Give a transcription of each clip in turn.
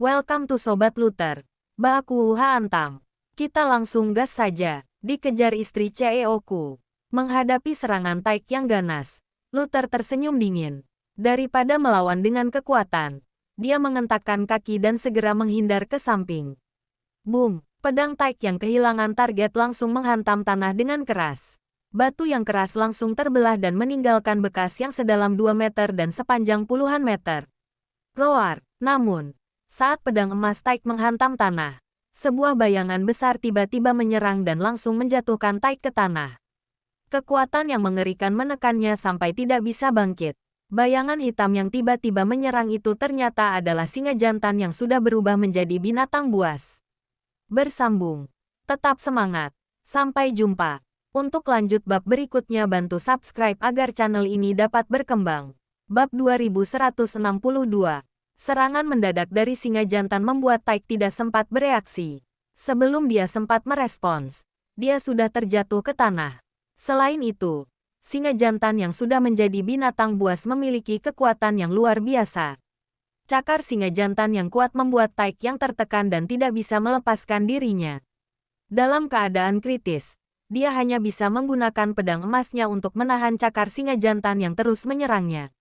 Welcome to Sobat Luther. Baku hantam. Kita langsung gas saja. Dikejar istri CEO-ku. Menghadapi serangan Taik yang ganas, Luther tersenyum dingin. Daripada melawan dengan kekuatan, dia mengentakkan kaki dan segera menghindar ke samping. Boom! Pedang Taik yang kehilangan target langsung menghantam tanah dengan keras. Batu yang keras langsung terbelah dan meninggalkan bekas yang sedalam 2 meter dan sepanjang puluhan meter. Roar! Namun, saat pedang emas Taik menghantam tanah, sebuah bayangan besar tiba-tiba menyerang dan langsung menjatuhkan Taik ke tanah. Kekuatan yang mengerikan menekannya sampai tidak bisa bangkit. Bayangan hitam yang tiba-tiba menyerang itu ternyata adalah singa jantan yang sudah berubah menjadi binatang buas. Bersambung. Tetap semangat. Sampai jumpa. Untuk lanjut bab berikutnya bantu subscribe agar channel ini dapat berkembang. Bab 2162. Serangan mendadak dari singa jantan membuat Taik tidak sempat bereaksi. Sebelum dia sempat merespons, dia sudah terjatuh ke tanah. Selain itu, singa jantan yang sudah menjadi binatang buas memiliki kekuatan yang luar biasa. Cakar singa jantan yang kuat membuat Taik yang tertekan dan tidak bisa melepaskan dirinya. Dalam keadaan kritis, dia hanya bisa menggunakan pedang emasnya untuk menahan cakar singa jantan yang terus menyerangnya.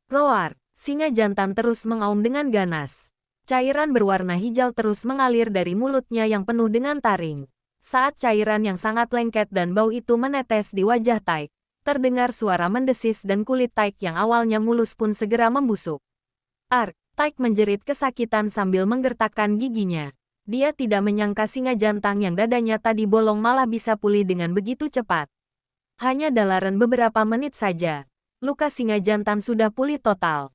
Roar! Singa jantan terus mengaum dengan ganas. Cairan berwarna hijau terus mengalir dari mulutnya yang penuh dengan taring. Saat cairan yang sangat lengket dan bau itu menetes di wajah Taik, terdengar suara mendesis dan kulit Taik yang awalnya mulus pun segera membusuk. Taik menjerit kesakitan sambil menggertakkan giginya. Dia tidak menyangka singa jantan yang dadanya tadi bolong malah bisa pulih dengan begitu cepat. Hanya dalaran beberapa menit saja, luka singa jantan sudah pulih total.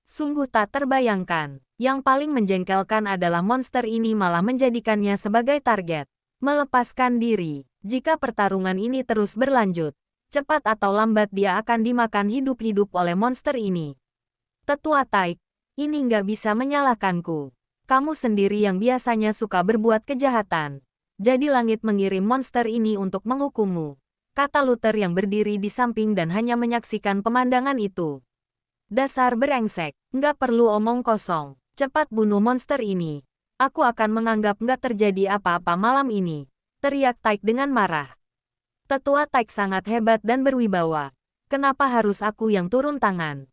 Sungguh tak terbayangkan. Yang paling menjengkelkan adalah monster ini malah menjadikannya sebagai target. Melepaskan diri. Jika pertarungan ini terus berlanjut, cepat atau lambat dia akan dimakan hidup-hidup oleh monster ini. Tetua Taik, ini nggak bisa menyalahkanku. Kamu sendiri yang biasanya suka berbuat kejahatan. Jadi langit mengirim monster ini untuk menghukummu, kata Luther yang berdiri di samping dan hanya menyaksikan pemandangan itu. Dasar brengsek, nggak perlu omong kosong. Cepat bunuh monster ini. Aku akan menganggap nggak terjadi apa-apa malam ini, teriak Taik dengan marah. Tetua Taik sangat hebat dan berwibawa. Kenapa harus aku yang turun tangan?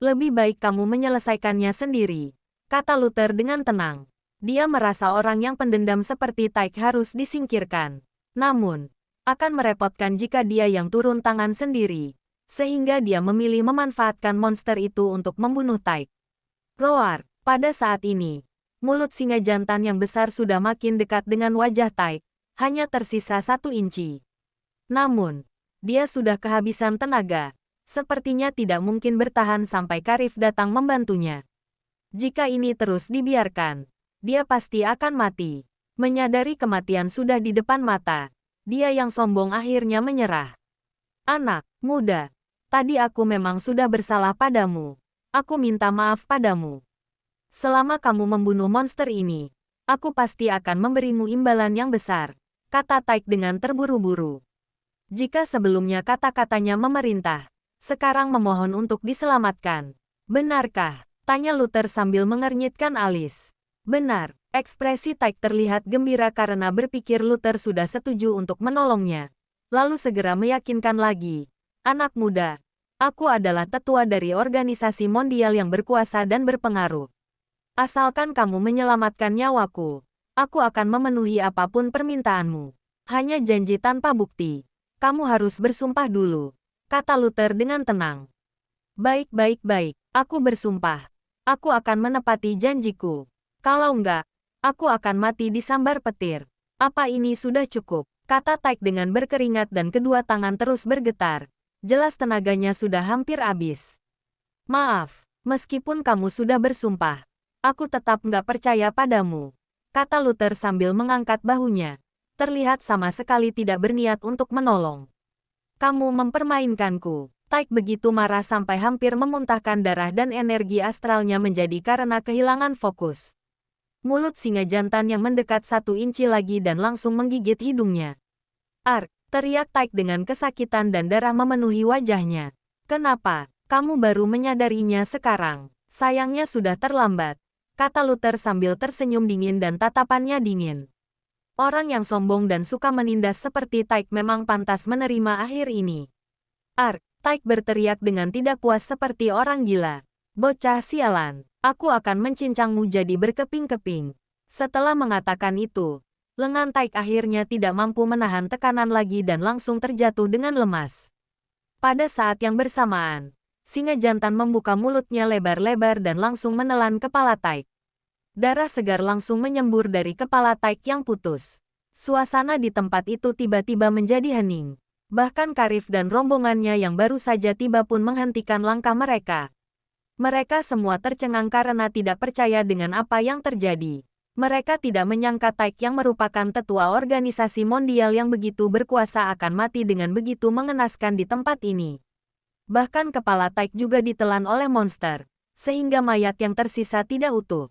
Lebih baik kamu menyelesaikannya sendiri, kata Luther dengan tenang. Dia merasa orang yang pendendam seperti Taik harus disingkirkan. Namun, akan merepotkan jika dia yang turun tangan sendiri. Sehingga dia memilih memanfaatkan monster itu untuk membunuh Taik. Roar! Pada saat ini, mulut singa jantan yang besar sudah makin dekat dengan wajah Taik, hanya tersisa 1 inci. Namun, dia sudah kehabisan tenaga. Sepertinya tidak mungkin bertahan sampai Karif datang membantunya. Jika ini terus dibiarkan, dia pasti akan mati. Menyadari kematian sudah di depan mata, dia yang sombong akhirnya menyerah. Anak muda, tadi aku memang sudah bersalah padamu. Aku minta maaf padamu. Selama kamu membunuh monster ini, aku pasti akan memberimu imbalan yang besar, kata Taik dengan terburu-buru. Jika sebelumnya kata-katanya memerintah, sekarang memohon untuk diselamatkan. Benarkah? Tanya Luther sambil mengernyitkan alis. Benar, ekspresi Taik terlihat gembira karena berpikir Luther sudah setuju untuk menolongnya. Lalu segera meyakinkan lagi. Anak muda, aku adalah tetua dari organisasi mondial yang berkuasa dan berpengaruh. Asalkan kamu menyelamatkan nyawaku, aku akan memenuhi apapun permintaanmu. Hanya janji tanpa bukti. Kamu harus bersumpah dulu, kata Luther dengan tenang. Baik, aku bersumpah. Aku akan menepati janjiku. Kalau enggak, aku akan mati disambar petir. Apa ini sudah cukup? Kata Taik dengan berkeringat dan kedua tangan terus bergetar. Jelas tenaganya sudah hampir habis. Maaf, meskipun kamu sudah bersumpah, aku tetap nggak percaya padamu, kata Luther sambil mengangkat bahunya. Terlihat sama sekali tidak berniat untuk menolong. Kamu mempermainkanku. Taik begitu marah sampai hampir memuntahkan darah dan energi astralnya menjadi karena kehilangan fokus. Mulut singa jantan yang mendekat 1 inci lagi dan langsung menggigit hidungnya. Teriak Taik dengan kesakitan dan darah memenuhi wajahnya. Kenapa? Kamu baru menyadarinya sekarang. Sayangnya sudah terlambat. kata Luther sambil tersenyum dingin dan tatapannya dingin. Orang yang sombong dan suka menindas seperti Taik memang pantas menerima akhir ini. Taik berteriak dengan tidak puas seperti orang gila. Bocah sialan, aku akan mencincangmu jadi berkeping-keping. Setelah mengatakan itu, lengan Taik akhirnya tidak mampu menahan tekanan lagi dan langsung terjatuh dengan lemas. Pada saat yang bersamaan, singa jantan membuka mulutnya lebar-lebar dan langsung menelan kepala Taik. Darah segar langsung menyembur dari kepala Taik yang putus. Suasana di tempat itu tiba-tiba menjadi hening. Bahkan Karif dan rombongannya yang baru saja tiba pun menghentikan langkah mereka. Mereka semua tercengang karena tidak percaya dengan apa yang terjadi. Mereka tidak menyangka Taik yang merupakan tetua organisasi mondial yang begitu berkuasa akan mati dengan begitu mengenaskan di tempat ini. Bahkan kepala Taik juga ditelan oleh monster, sehingga mayat yang tersisa tidak utuh.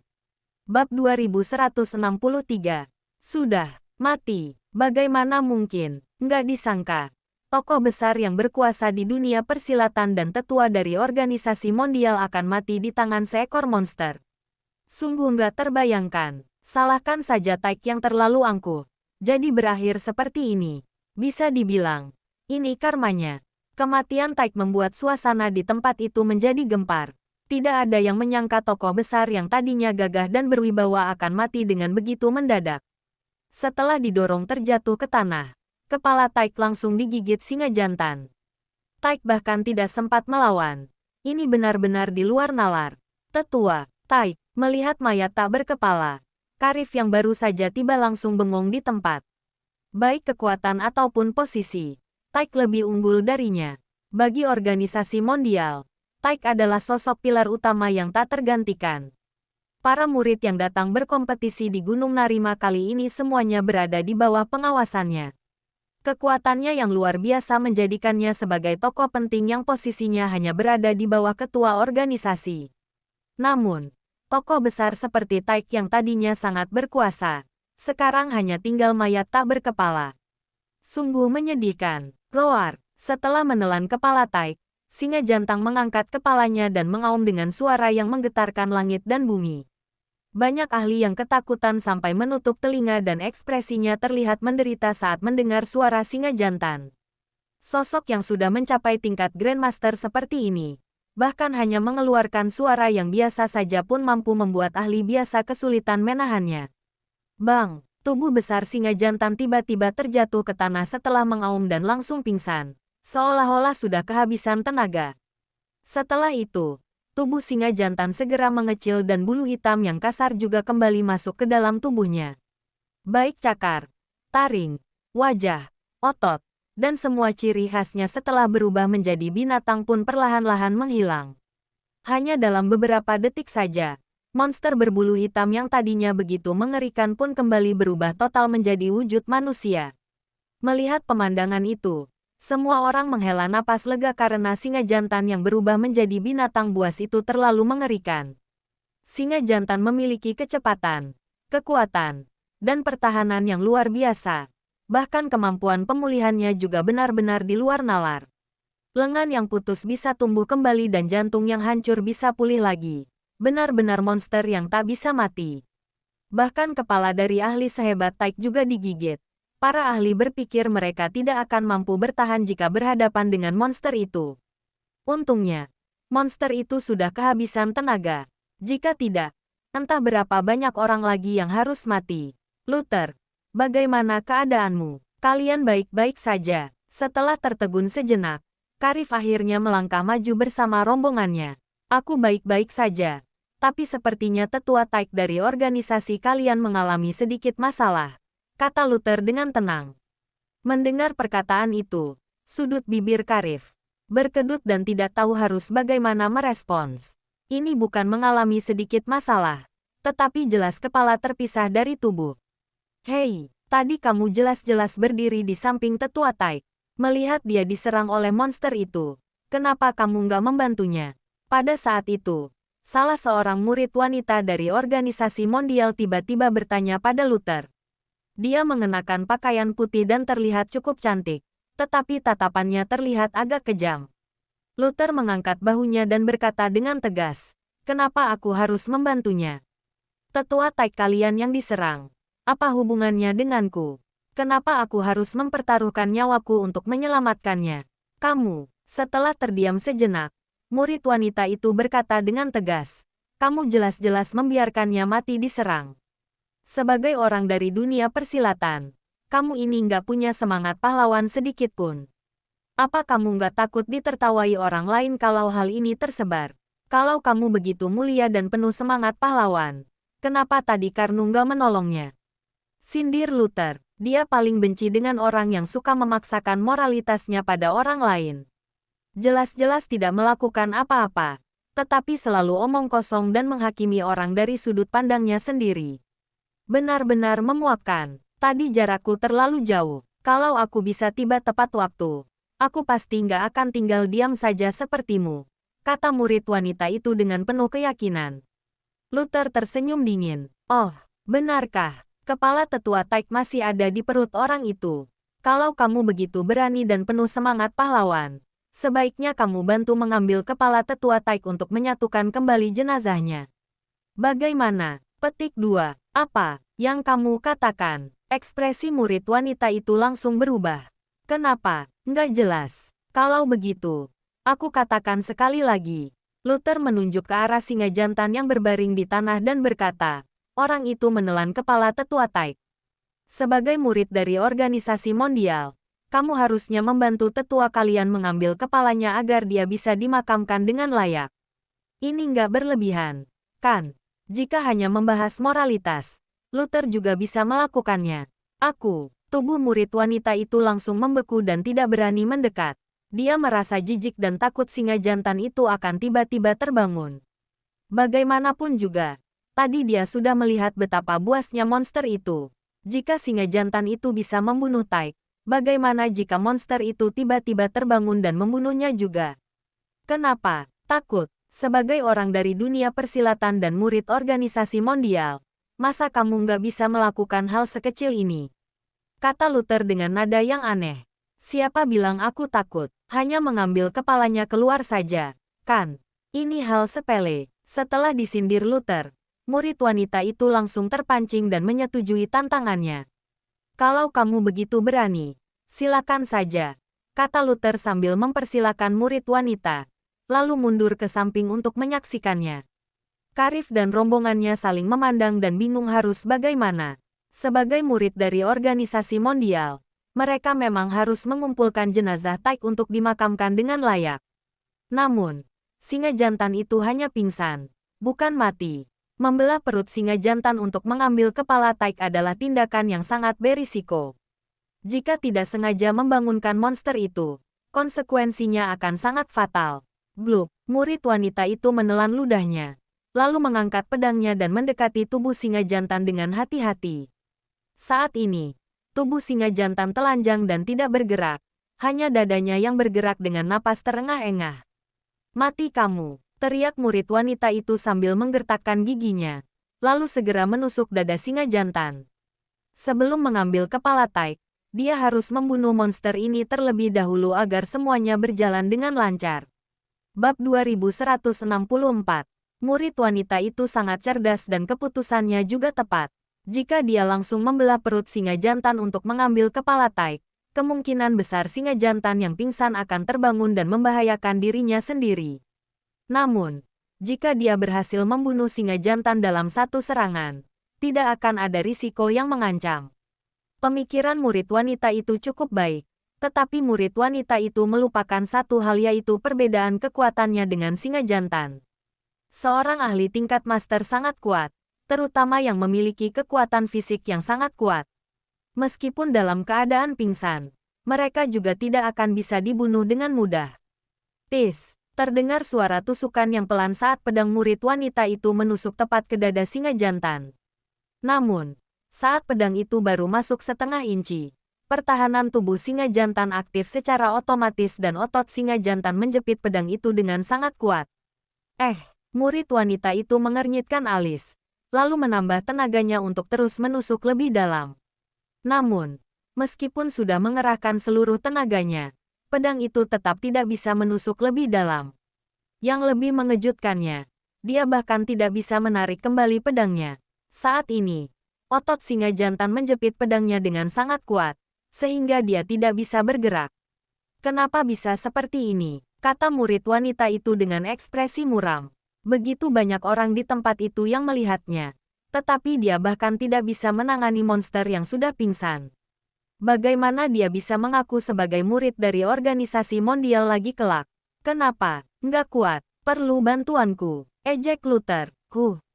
Bab 2163. Sudah mati. Bagaimana mungkin? Nggak disangka. Tokoh besar yang berkuasa di dunia persilatan dan tetua dari organisasi mondial akan mati di tangan seekor monster. Sungguh nggak terbayangkan. Salahkan saja Taik yang terlalu angkuh. Jadi berakhir seperti ini. Bisa dibilang, ini karmanya. Kematian Taik membuat suasana di tempat itu menjadi gempar. Tidak ada yang menyangka tokoh besar yang tadinya gagah dan berwibawa akan mati dengan begitu mendadak. Setelah didorong terjatuh ke tanah, kepala Taik langsung digigit singa jantan. Taik bahkan tidak sempat melawan. Ini benar-benar di luar nalar. Tetua, Taik, melihat mayat tak berkepala. Karif yang baru saja tiba langsung bengong di tempat. Baik kekuatan ataupun posisi, Taik lebih unggul darinya. Bagi organisasi mondial, Taik adalah sosok pilar utama yang tak tergantikan. Para murid yang datang berkompetisi di Gunung Narima kali ini semuanya berada di bawah pengawasannya. Kekuatannya yang luar biasa menjadikannya sebagai tokoh penting yang posisinya hanya berada di bawah ketua organisasi. Namun, tokoh besar seperti Taik yang tadinya sangat berkuasa, sekarang hanya tinggal mayat tak berkepala. Sungguh menyedihkan. Roar. Setelah menelan kepala Taik, singa jantan mengangkat kepalanya dan mengaum dengan suara yang menggetarkan langit dan bumi. Banyak ahli yang ketakutan sampai menutup telinga dan ekspresinya terlihat menderita saat mendengar suara singa jantan. Sosok yang sudah mencapai tingkat Grandmaster seperti ini, bahkan hanya mengeluarkan suara yang biasa saja pun mampu membuat ahli biasa kesulitan menahannya. Bang! Tubuh besar singa jantan tiba-tiba terjatuh ke tanah setelah mengaum dan langsung pingsan, seolah-olah sudah kehabisan tenaga. Setelah itu, tubuh singa jantan segera mengecil dan bulu hitam yang kasar juga kembali masuk ke dalam tubuhnya. Baik cakar, taring, wajah, otot, dan semua ciri khasnya setelah berubah menjadi binatang pun perlahan-lahan menghilang. Hanya dalam beberapa detik saja, monster berbulu hitam yang tadinya begitu mengerikan pun kembali berubah total menjadi wujud manusia. Melihat pemandangan itu, semua orang menghela napas lega karena singa jantan yang berubah menjadi binatang buas itu terlalu mengerikan. Singa jantan memiliki kecepatan, kekuatan, dan pertahanan yang luar biasa. Bahkan kemampuan pemulihannya juga benar-benar di luar nalar. Lengan yang putus bisa tumbuh kembali dan jantung yang hancur bisa pulih lagi. Benar-benar monster yang tak bisa mati. Bahkan kepala dari ahli sehebat Taik juga digigit. Para ahli berpikir mereka tidak akan mampu bertahan jika berhadapan dengan monster itu. Untungnya, monster itu sudah kehabisan tenaga. Jika tidak, entah berapa banyak orang lagi yang harus mati. Luther, bagaimana keadaanmu? Kalian baik-baik saja. Setelah tertegun sejenak, Karif akhirnya melangkah maju bersama rombongannya. Aku baik-baik saja. Tapi sepertinya tetua Taik dari organisasi kalian mengalami sedikit masalah, kata Luther dengan tenang. Mendengar perkataan itu, sudut bibir Karif berkedut dan tidak tahu harus bagaimana merespons. Ini bukan mengalami sedikit masalah, tetapi jelas kepala terpisah dari tubuh. Hei, tadi kamu jelas-jelas berdiri di samping tetua Taik. Melihat dia diserang oleh monster itu, kenapa kamu nggak membantunya? Pada saat itu, salah seorang murid wanita dari organisasi mondial tiba-tiba bertanya pada Luther. Dia mengenakan pakaian putih dan terlihat cukup cantik, tetapi tatapannya terlihat agak kejam. Luther mengangkat bahunya dan berkata dengan tegas, "Kenapa aku harus membantunya?" Tetua Taik kalian yang diserang. Apa hubungannya denganku? Kenapa aku harus mempertaruhkan nyawaku untuk menyelamatkannya? Kamu, setelah terdiam sejenak, murid wanita itu berkata dengan tegas, kamu jelas-jelas membiarkannya mati diserang. Sebagai orang dari dunia persilatan, kamu ini nggak punya semangat pahlawan sedikit pun. Apa kamu nggak takut ditertawai orang lain kalau hal ini tersebar? Kalau kamu begitu mulia dan penuh semangat pahlawan, kenapa tadi Karnu nggak menolongnya? Sindir Luther, dia paling benci dengan orang yang suka memaksakan moralitasnya pada orang lain. Jelas-jelas tidak melakukan apa-apa, tetapi selalu omong kosong dan menghakimi orang dari sudut pandangnya sendiri. Benar-benar memuakkan, tadi jarakku terlalu jauh. Kalau aku bisa tiba tepat waktu, aku pasti nggak akan tinggal diam saja sepertimu, kata murid wanita itu dengan penuh keyakinan. Luther tersenyum dingin. Oh, benarkah? Kepala tetua Taik masih ada di perut orang itu. Kalau kamu begitu berani dan penuh semangat pahlawan, sebaiknya kamu bantu mengambil kepala tetua Taik untuk menyatukan kembali jenazahnya. Bagaimana? Petik 2. Apa yang kamu katakan? Ekspresi murid wanita itu langsung berubah. Kenapa? Nggak jelas. Kalau begitu, aku katakan sekali lagi. Luther menunjuk ke arah singa jantan yang berbaring di tanah dan berkata, orang itu menelan kepala tetua Taik. Sebagai murid dari organisasi mondial, kamu harusnya membantu tetua kalian mengambil kepalanya agar dia bisa dimakamkan dengan layak. Ini nggak berlebihan, kan? Jika hanya membahas moralitas, Luther juga bisa melakukannya. Tubuh murid wanita itu langsung membeku dan tidak berani mendekat. Dia merasa jijik dan takut singa jantan itu akan tiba-tiba terbangun. Bagaimanapun juga, tadi dia sudah melihat betapa buasnya monster itu. Jika singa jantan itu bisa membunuh Taik, bagaimana jika monster itu tiba-tiba terbangun dan membunuhnya juga? Kenapa? Takut. Sebagai orang dari dunia persilatan dan murid organisasi mondial, masa kamu nggak bisa melakukan hal sekecil ini? Kata Luther dengan nada yang aneh. Siapa bilang aku takut? Hanya mengambil kepalanya keluar saja, kan? Ini hal sepele. Setelah disindir Luther, murid wanita itu langsung terpancing dan menyetujui tantangannya. Kalau kamu begitu berani, silakan saja, kata Luther sambil mempersilakan murid wanita, lalu mundur ke samping untuk menyaksikannya. Karif dan rombongannya saling memandang dan bingung harus bagaimana. Sebagai murid dari organisasi mondial, mereka memang harus mengumpulkan jenazah Taik untuk dimakamkan dengan layak. Namun, singa jantan itu hanya pingsan, bukan mati. Membelah perut singa jantan untuk mengambil kepala Taik adalah tindakan yang sangat berisiko. Jika tidak sengaja membangunkan monster itu, konsekuensinya akan sangat fatal. Bluk, murid wanita itu menelan ludahnya, lalu mengangkat pedangnya dan mendekati tubuh singa jantan dengan hati-hati. Saat ini, tubuh singa jantan telanjang dan tidak bergerak, hanya dadanya yang bergerak dengan napas terengah-engah. Mati kamu, teriak murid wanita itu sambil menggertakkan giginya, lalu segera menusuk dada singa jantan. Sebelum mengambil kepala Taik, dia harus membunuh monster ini terlebih dahulu agar semuanya berjalan dengan lancar. Bab 2164. Murid wanita itu sangat cerdas dan keputusannya juga tepat. Jika dia langsung membelah perut singa jantan untuk mengambil kepala Taik, kemungkinan besar singa jantan yang pingsan akan terbangun dan membahayakan dirinya sendiri. Namun, jika dia berhasil membunuh singa jantan dalam satu serangan, tidak akan ada risiko yang mengancam. Pemikiran murid wanita itu cukup baik, tetapi murid wanita itu melupakan satu hal, yaitu perbedaan kekuatannya dengan singa jantan. Seorang ahli tingkat master sangat kuat, terutama yang memiliki kekuatan fisik yang sangat kuat. Meskipun dalam keadaan pingsan, mereka juga tidak akan bisa dibunuh dengan mudah. Tis, terdengar suara tusukan yang pelan saat pedang murid wanita itu menusuk tepat ke dada singa jantan. Namun, saat pedang itu baru masuk setengah inci, pertahanan tubuh singa jantan aktif secara otomatis dan otot singa jantan menjepit pedang itu dengan sangat kuat. Murid wanita itu mengernyitkan alis, lalu menambah tenaganya untuk terus menusuk lebih dalam. Namun, meskipun sudah mengerahkan seluruh tenaganya, pedang itu tetap tidak bisa menusuk lebih dalam. Yang lebih mengejutkannya, dia bahkan tidak bisa menarik kembali pedangnya. Saat ini, otot singa jantan menjepit pedangnya dengan sangat kuat, sehingga dia tidak bisa bergerak. Kenapa bisa seperti ini? Kata murid wanita itu dengan ekspresi muram. Begitu banyak orang di tempat itu yang melihatnya. Tetapi dia bahkan tidak bisa menangani monster yang sudah pingsan. Bagaimana dia bisa mengaku sebagai murid dari organisasi mondial lagi kelak? Kenapa? Nggak kuat. Perlu bantuanku. Ejek Luther.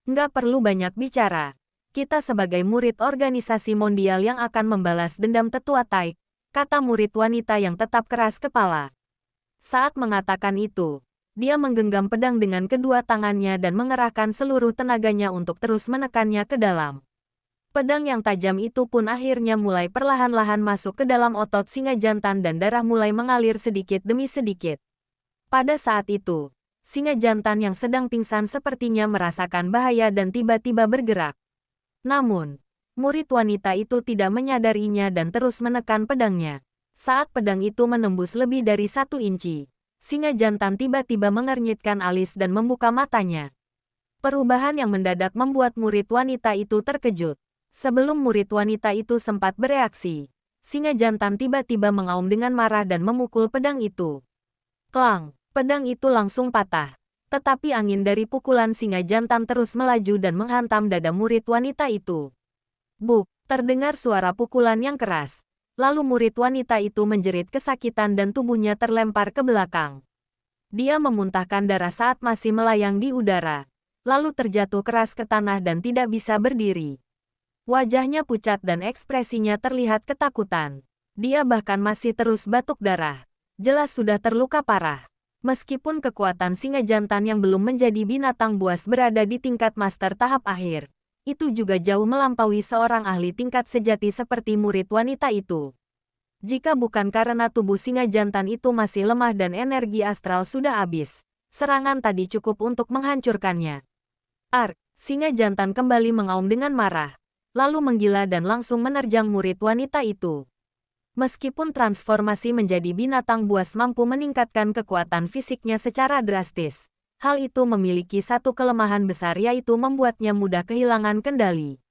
Nggak perlu banyak bicara. Kita sebagai murid organisasi mondial yang akan membalas dendam tetua Taik, kata murid wanita yang tetap keras kepala. Saat mengatakan itu, dia menggenggam pedang dengan kedua tangannya dan mengerahkan seluruh tenaganya untuk terus menekannya ke dalam. Pedang yang tajam itu pun akhirnya mulai perlahan-lahan masuk ke dalam otot singa jantan dan darah mulai mengalir sedikit demi sedikit. Pada saat itu, singa jantan yang sedang pingsan sepertinya merasakan bahaya dan tiba-tiba bergerak. Namun, murid wanita itu tidak menyadarinya dan terus menekan pedangnya. Saat pedang itu menembus lebih dari 1 inci, singa jantan tiba-tiba mengernyitkan alis dan membuka matanya. Perubahan yang mendadak membuat murid wanita itu terkejut. Sebelum murid wanita itu sempat bereaksi, singa jantan tiba-tiba mengaum dengan marah dan memukul pedang itu. Klang! Pedang itu langsung patah. Tetapi angin dari pukulan singa jantan terus melaju dan menghantam dada murid wanita itu. Buk! Terdengar suara pukulan yang keras. Lalu murid wanita itu menjerit kesakitan dan tubuhnya terlempar ke belakang. Dia memuntahkan darah saat masih melayang di udara. Lalu terjatuh keras ke tanah dan tidak bisa berdiri. Wajahnya pucat dan ekspresinya terlihat ketakutan. Dia bahkan masih terus batuk darah. Jelas sudah terluka parah. Meskipun kekuatan singa jantan yang belum menjadi binatang buas berada di tingkat master tahap akhir, itu juga jauh melampaui seorang ahli tingkat sejati seperti murid wanita itu. Jika bukan karena tubuh singa jantan itu masih lemah dan energi astral sudah habis, serangan tadi cukup untuk menghancurkannya. Singa jantan kembali mengaum dengan marah, lalu menggila dan langsung menerjang murid wanita itu. Meskipun transformasi menjadi binatang buas mampu meningkatkan kekuatan fisiknya secara drastis, hal itu memiliki satu kelemahan besar yaitu membuatnya mudah kehilangan kendali.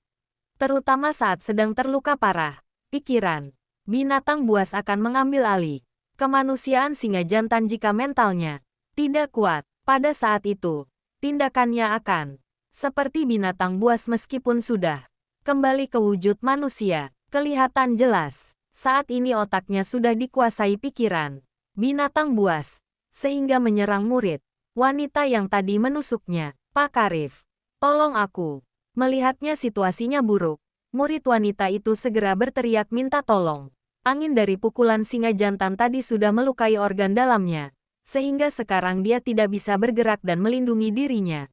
Terutama saat sedang terluka parah, pikiran binatang buas akan mengambil alih kemanusiaan singa jantan jika mentalnya tidak kuat. Pada saat itu, tindakannya akan seperti binatang buas meskipun sudah kembali ke wujud manusia. Kelihatan jelas, saat ini otaknya sudah dikuasai pikiran binatang buas, sehingga menyerang murid wanita yang tadi menusuknya. Pak Karif, tolong aku. Melihatnya situasinya buruk, murid wanita itu segera berteriak minta tolong. Angin dari pukulan singa jantan tadi sudah melukai organ dalamnya, sehingga sekarang dia tidak bisa bergerak dan melindungi dirinya.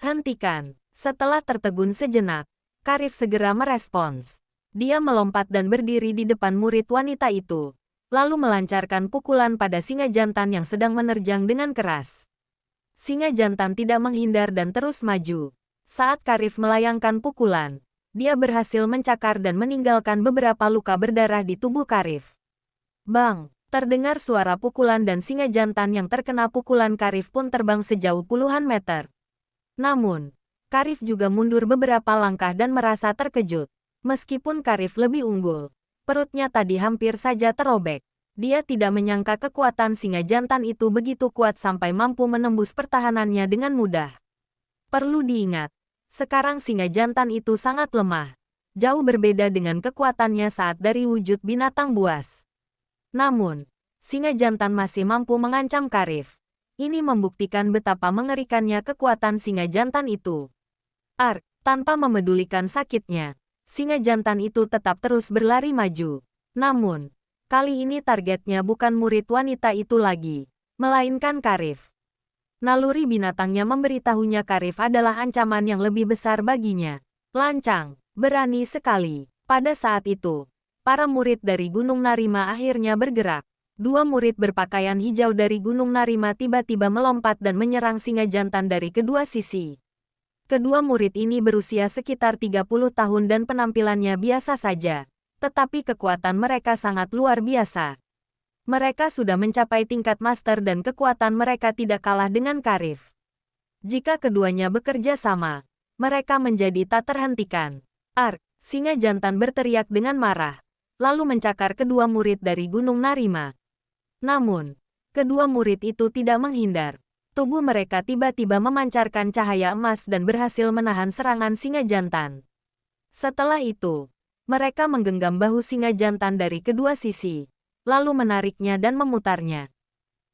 Hentikan. Setelah tertegun sejenak, Karif segera merespons. Dia melompat dan berdiri di depan murid wanita itu, lalu melancarkan pukulan pada singa jantan yang sedang menerjang dengan keras. Singa jantan tidak menghindar dan terus maju. Saat Karif melayangkan pukulan, dia berhasil mencakar dan meninggalkan beberapa luka berdarah di tubuh Karif. Bang! Terdengar suara pukulan dan singa jantan yang terkena pukulan Karif pun terbang sejauh puluhan meter. Namun, Karif juga mundur beberapa langkah dan merasa terkejut. Meskipun Karif lebih unggul, perutnya tadi hampir saja terobek. Dia tidak menyangka kekuatan singa jantan itu begitu kuat sampai mampu menembus pertahanannya dengan mudah. Perlu diingat, sekarang singa jantan itu sangat lemah. Jauh berbeda dengan kekuatannya saat dari wujud binatang buas. Namun, singa jantan masih mampu mengancam Karif. Ini membuktikan betapa mengerikannya kekuatan singa jantan itu. Tanpa memedulikan sakitnya, singa jantan itu tetap terus berlari maju. Namun, kali ini targetnya bukan murid wanita itu lagi, melainkan Karif. Naluri binatangnya memberitahunya Karif adalah ancaman yang lebih besar baginya. Lancang, berani sekali. Pada saat itu, para murid dari Gunung Narima akhirnya bergerak. Dua murid berpakaian hijau dari Gunung Narima tiba-tiba melompat dan menyerang singa jantan dari kedua sisi. Kedua murid ini berusia sekitar 30 tahun dan penampilannya biasa saja. Tetapi kekuatan mereka sangat luar biasa. Mereka sudah mencapai tingkat master dan kekuatan mereka tidak kalah dengan Karif. Jika keduanya bekerja sama, mereka menjadi tak terhentikan. Ark, singa jantan berteriak dengan marah, lalu mencakar kedua murid dari Gunung Narima. Namun, kedua murid itu tidak menghindar. Tubuh mereka tiba-tiba memancarkan cahaya emas dan berhasil menahan serangan singa jantan. Setelah itu, mereka menggenggam bahu singa jantan dari kedua sisi, lalu menariknya dan memutarnya.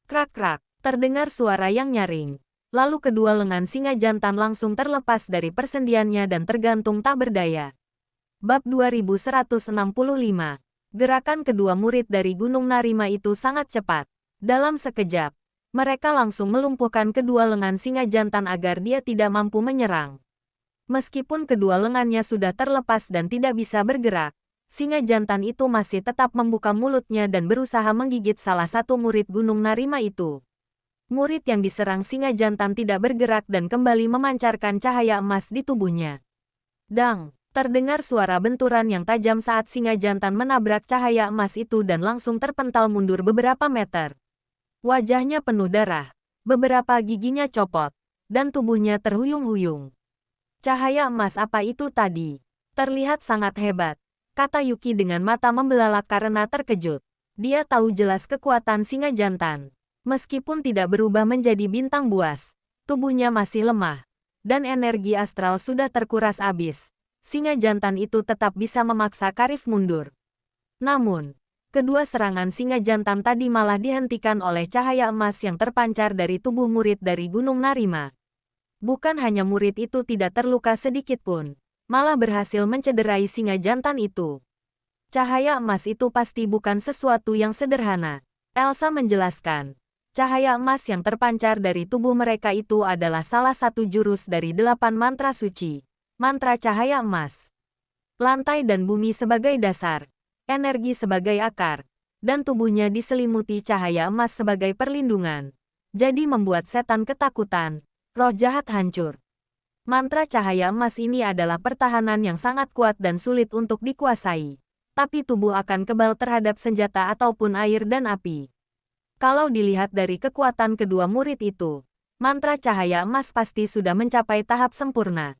Krak-krak, terdengar suara yang nyaring. Lalu kedua lengan singa jantan langsung terlepas dari persendiannya dan tergantung tak berdaya. Bab 2165. Gerakan kedua murid dari Gunung Narima itu sangat cepat. Dalam sekejap, mereka langsung melumpuhkan kedua lengan singa jantan agar dia tidak mampu menyerang. Meskipun kedua lengannya sudah terlepas dan tidak bisa bergerak, singa jantan itu masih tetap membuka mulutnya dan berusaha menggigit salah satu murid Gunung Narima itu. Murid yang diserang singa jantan tidak bergerak dan kembali memancarkan cahaya emas di tubuhnya. Dang, terdengar suara benturan yang tajam saat singa jantan menabrak cahaya emas itu dan langsung terpental mundur beberapa meter. Wajahnya penuh darah, beberapa giginya copot, dan tubuhnya terhuyung-huyung. Cahaya emas apa itu tadi? Terlihat sangat hebat, kata Yuki dengan mata membelalak karena terkejut. Dia tahu jelas kekuatan singa jantan. Meskipun tidak berubah menjadi bintang buas, tubuhnya masih lemah, dan energi astral sudah terkuras habis. Singa jantan itu tetap bisa memaksa Karif mundur. Namun, kedua serangan singa jantan tadi malah dihentikan oleh cahaya emas yang terpancar dari tubuh murid dari Gunung Narima. Bukan hanya murid itu tidak terluka sedikit pun, malah berhasil mencederai singa jantan itu. Cahaya emas itu pasti bukan sesuatu yang sederhana, Elsa menjelaskan. Cahaya emas yang terpancar dari tubuh mereka itu adalah salah satu jurus dari 8 mantra suci. Mantra cahaya emas. Lantai dan bumi sebagai dasar, energi sebagai akar, dan tubuhnya diselimuti cahaya emas sebagai perlindungan. Jadi membuat setan ketakutan, roh jahat hancur. Mantra cahaya emas ini adalah pertahanan yang sangat kuat dan sulit untuk dikuasai. Tapi tubuh akan kebal terhadap senjata ataupun air dan api. Kalau dilihat dari kekuatan kedua murid itu, mantra cahaya emas pasti sudah mencapai tahap sempurna.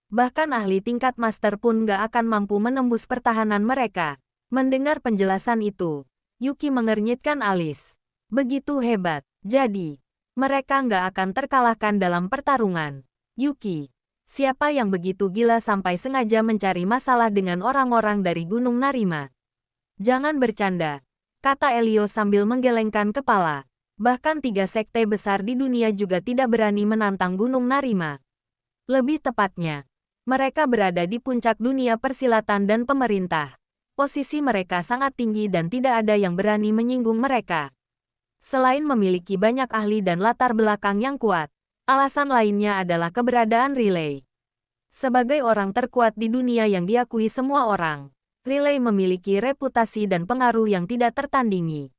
Bahkan ahli tingkat master pun gak akan mampu menembus pertahanan mereka. Mendengar penjelasan itu, Yuki mengernyitkan alis. Begitu hebat, jadi mereka gak akan terkalahkan dalam pertarungan. Yuki, siapa yang begitu gila sampai sengaja mencari masalah dengan orang-orang dari Gunung Narima? Jangan bercanda, kata Elio sambil menggelengkan kepala. Bahkan 3 sekte besar di dunia juga tidak berani menantang Gunung Narima. Lebih tepatnya, mereka berada di puncak dunia persilatan dan pemerintah. Posisi mereka sangat tinggi dan tidak ada yang berani menyinggung mereka. Selain memiliki banyak ahli dan latar belakang yang kuat, alasan lainnya adalah keberadaan Relay. Sebagai orang terkuat di dunia yang diakui semua orang, Relay memiliki reputasi dan pengaruh yang tidak tertandingi.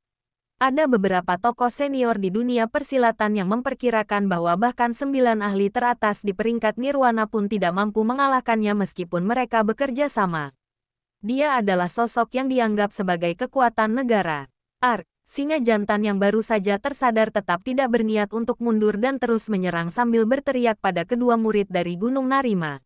Ada beberapa tokoh senior di dunia persilatan yang memperkirakan bahwa bahkan 9 ahli teratas di peringkat Nirwana pun tidak mampu mengalahkannya meskipun mereka bekerja sama. Dia adalah sosok yang dianggap sebagai kekuatan negara. Ark, singa jantan yang baru saja tersadar tetap tidak berniat untuk mundur dan terus menyerang sambil berteriak pada kedua murid dari Gunung Narima.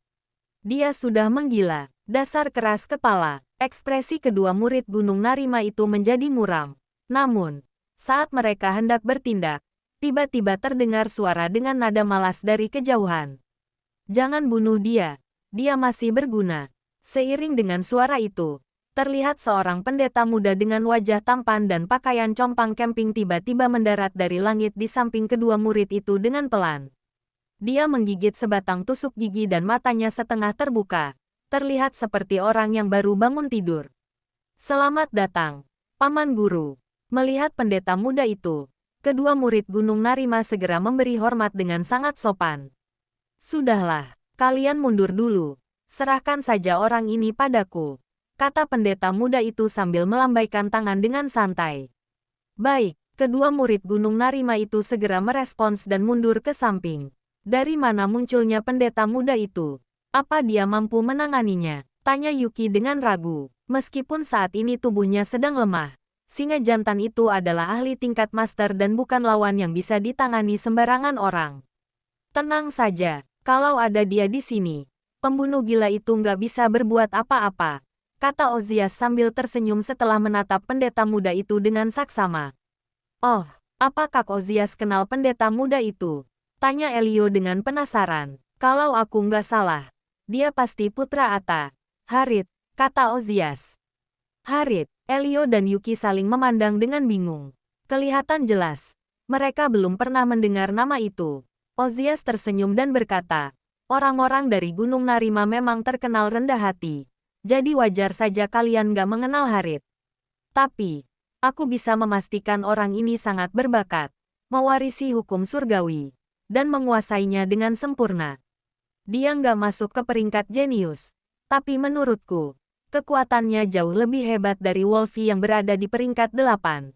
Dia sudah menggila. Dasar keras kepala. Ekspresi kedua murid Gunung Narima itu menjadi muram. Namun, saat mereka hendak bertindak, tiba-tiba terdengar suara dengan nada malas dari kejauhan. Jangan bunuh dia. Dia masih berguna. Seiring dengan suara itu, terlihat seorang pendeta muda dengan wajah tampan dan pakaian compang camping tiba-tiba mendarat dari langit di samping kedua murid itu dengan pelan. Dia menggigit sebatang tusuk gigi dan matanya setengah terbuka. Terlihat seperti orang yang baru bangun tidur. Selamat datang, Paman Guru. Melihat pendeta muda itu, kedua murid Gunung Narima segera memberi hormat dengan sangat sopan. Sudahlah, kalian mundur dulu. Serahkan saja orang ini padaku, kata pendeta muda itu sambil melambaikan tangan dengan santai. Baik, kedua murid Gunung Narima itu segera merespons dan mundur ke samping. Dari mana munculnya pendeta muda itu? Apa dia mampu menanganinya? Tanya Yuki dengan ragu. Meskipun saat ini tubuhnya sedang lemah, singa jantan itu adalah ahli tingkat master dan bukan lawan yang bisa ditangani sembarangan orang. Tenang saja, Kalau ada dia di sini, pembunuh gila itu nggak bisa berbuat apa-apa, kata Ozias sambil tersenyum setelah menatap pendeta muda itu dengan saksama. Oh, apakah Ozias kenal pendeta muda itu? Tanya Elio dengan penasaran. Kalau aku nggak salah, dia pasti putra Ata. Harit, kata Ozias. Harit, Elio dan Yuki saling memandang dengan bingung. Kelihatan jelas, mereka belum pernah mendengar nama itu. Ozias tersenyum dan berkata, orang-orang dari Gunung Narima memang terkenal rendah hati. Jadi wajar saja kalian gak mengenal Harit. Tapi, aku bisa memastikan orang ini sangat berbakat, mewarisi hukum surgawi, dan menguasainya dengan sempurna. Dia nggak masuk ke peringkat jenius, tapi menurutku, kekuatannya jauh lebih hebat dari Wolfie yang berada di peringkat 8.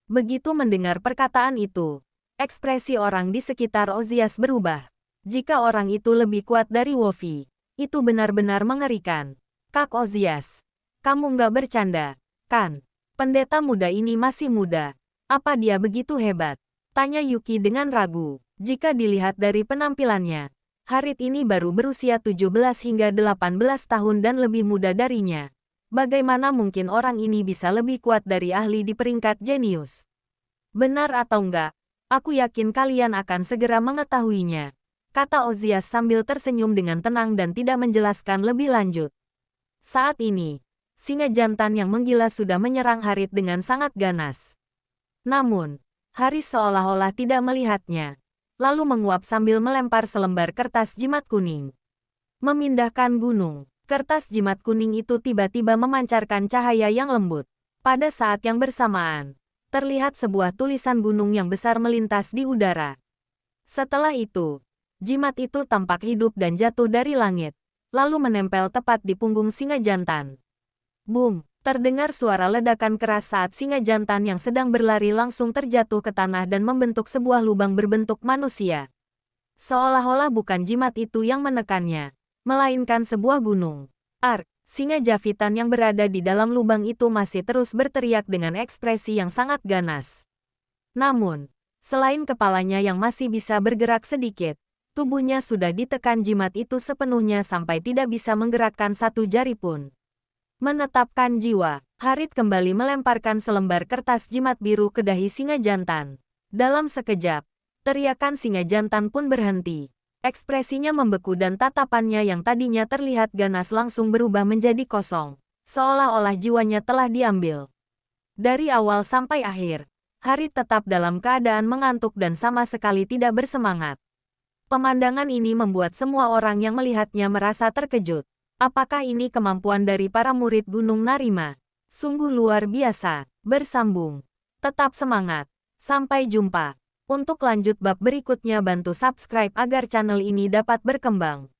Begitu mendengar perkataan itu, ekspresi orang di sekitar Ozias berubah. Jika orang itu lebih kuat dari Wolfie, itu benar-benar mengerikan. Kak Ozias, kamu nggak bercanda, kan? Pendeta muda ini masih muda. Apa dia begitu hebat? Tanya Yuki dengan ragu. Jika dilihat dari penampilannya, Harit ini baru berusia 17 hingga 18 tahun dan lebih muda darinya. Bagaimana mungkin orang ini bisa lebih kuat dari ahli di peringkat jenius? Benar atau enggak, aku yakin kalian akan segera mengetahuinya, kata Ozias sambil tersenyum dengan tenang dan tidak menjelaskan lebih lanjut. Saat ini, singa jantan yang menggila sudah menyerang Harit dengan sangat ganas. Namun, Harit seolah-olah tidak melihatnya, lalu menguap sambil melempar selembar kertas jimat kuning. Memindahkan gunung, kertas jimat kuning itu tiba-tiba memancarkan cahaya yang lembut. Pada saat yang bersamaan, terlihat sebuah tulisan gunung yang besar melintas di udara. Setelah itu, jimat itu tampak hidup dan jatuh dari langit, lalu menempel tepat di punggung singa jantan. Boom! Terdengar suara ledakan keras saat singa jantan yang sedang berlari langsung terjatuh ke tanah dan membentuk sebuah lubang berbentuk manusia. Seolah-olah bukan jimat itu yang menekannya, melainkan sebuah gunung. Ark, singa Javitan yang berada di dalam lubang itu masih terus berteriak dengan ekspresi yang sangat ganas. Namun, selain kepalanya yang masih bisa bergerak sedikit, tubuhnya sudah ditekan jimat itu sepenuhnya sampai tidak bisa menggerakkan satu jari pun. Menetapkan jiwa, Harit kembali melemparkan selembar kertas jimat biru ke dahi singa jantan. Dalam sekejap, teriakan singa jantan pun berhenti. Ekspresinya membeku dan tatapannya yang tadinya terlihat ganas langsung berubah menjadi kosong, seolah-olah jiwanya telah diambil. Dari awal sampai akhir, Harit tetap dalam keadaan mengantuk dan sama sekali tidak bersemangat. Pemandangan ini membuat semua orang yang melihatnya merasa terkejut. Apakah ini kemampuan dari para murid Gunung Narima? Sungguh luar biasa. Bersambung. Tetap semangat. Sampai jumpa. Untuk lanjut bab berikutnya bantu subscribe agar channel ini dapat berkembang.